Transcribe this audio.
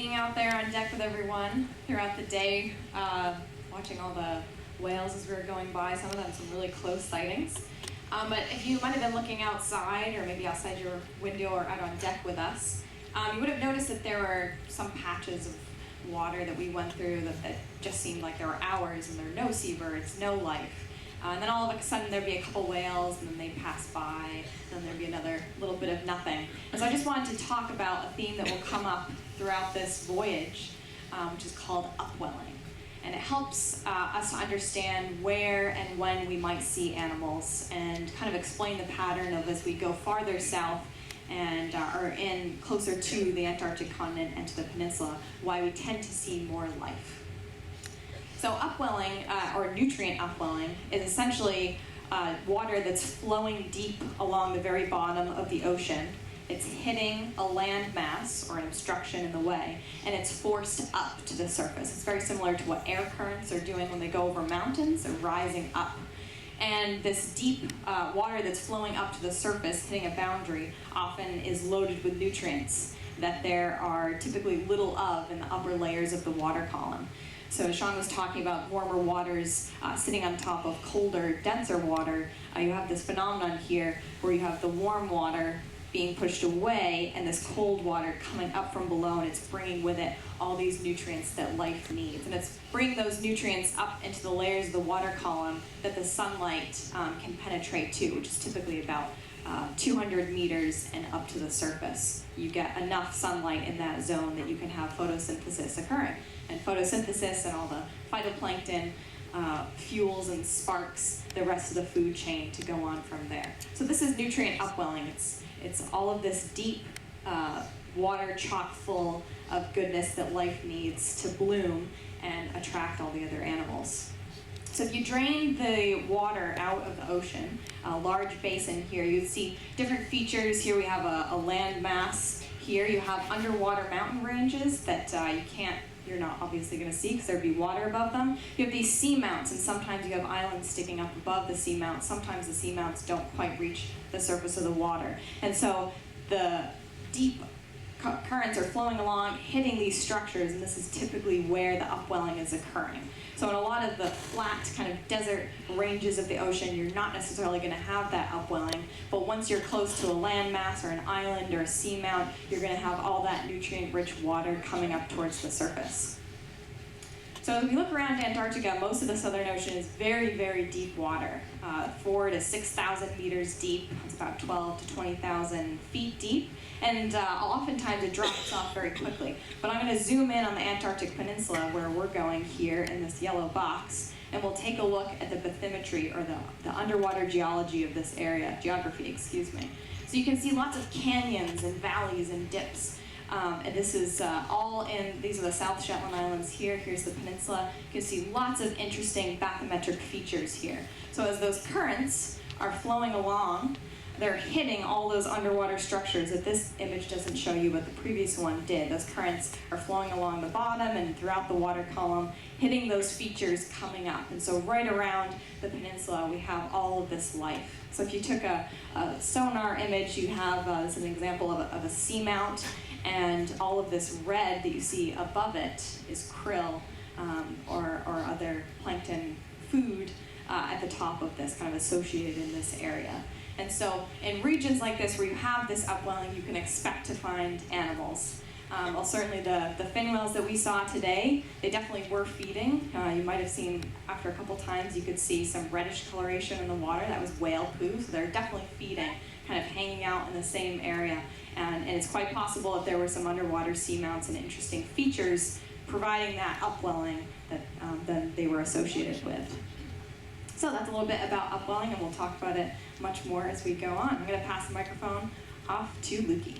being out there on deck with everyone throughout the day, watching all the whales as we were going by, some of them some really close sightings. But if you might have been looking outside or maybe outside your window or out on deck with us, you would have noticed that there were some patches of water that we went through that just seemed like there were hours and there were no seabirds, no life. And then all of a sudden there'd be a couple whales and then they'd pass by, and then there'd be another little bit of nothing. And so I just wanted to talk about a theme that will come up throughout this voyage, which is called upwelling. And it helps us to understand where and when we might see animals and kind of explain the pattern of as we go farther south and are in closer to the Antarctic continent and to the peninsula, why we tend to see more life. So upwelling, or nutrient upwelling, is essentially water that's flowing deep along the very bottom of the ocean. It's hitting a land mass or an obstruction in the way, and it's forced up to the surface. It's very similar to what air currents are doing when they go over mountains. They're rising up. And this deep water that's flowing up to the surface, hitting a boundary, often is loaded with nutrients that there are typically little of in the upper layers of the water column. So Sean was talking about warmer waters sitting on top of colder, denser water. You have this phenomenon here where you have the warm water being pushed away and this cold water coming up from below, and it's bringing with it all these nutrients that life needs. And it's bringing those nutrients up into the layers of the water column that the sunlight can penetrate to, which is typically about 200 meters and up to the surface. You get enough sunlight in that zone that you can have photosynthesis occurring. And photosynthesis and all the phytoplankton fuels and sparks the rest of the food chain to go on from there. So this is nutrient upwelling. It's all of this deep water chock full of goodness that life needs to bloom and attract all the other animals. So if you drain the water out of the ocean, a large basin here, you'd see different features. Here we have a land mass. Here you have underwater mountain ranges that you're not obviously going to see because there'd be water above them. You have these seamounts, and sometimes you have islands sticking up above the seamounts. Sometimes the seamounts don't quite reach the surface of the water. And so the deep currents are flowing along, hitting these structures, and this is typically where the upwelling is occurring. So in a lot of the flat kind of desert ranges of the ocean, you're not necessarily going to have that upwelling, but once you're close to a landmass or an island or a seamount, you're going to have all that nutrient-rich water coming up towards the surface. So if you look around Antarctica, most of the Southern Ocean is very, very deep water, 4,000 to 6,000 meters deep. It's about 12,000 to 20,000 feet deep. And oftentimes it drops off very quickly. But I'm going to zoom in on the Antarctic Peninsula where we're going here in this yellow box, and we'll take a look at the bathymetry, or the underwater geography of this area. So you can see lots of canyons and valleys and dips. And this is these are the South Shetland Islands here. Here's the peninsula. You can see lots of interesting bathymetric features here. So as those currents are flowing along, they're hitting all those underwater structures that this image doesn't show you, but the previous one did. Those currents are flowing along the bottom and throughout the water column, hitting those features coming up. And so right around the peninsula, we have all of this life. So if you took a sonar image, you have, this is an example of a seamount, and all of this red that you see above it is krill or other plankton food at the top of this, kind of associated in this area. And so in regions like this where you have this upwelling, you can expect to find animals. Well, certainly the fin whales that we saw today, they definitely were feeding. You might have seen after a couple times, you could see some reddish coloration in the water. That was whale poo, so they're definitely feeding, kind of hanging out in the same area. And it's quite possible that there were some underwater seamounts and interesting features providing that upwelling that they were associated with. So that's a little bit about upwelling, and we'll talk about it much more as we go on. I'm going to pass the microphone off to Lukey.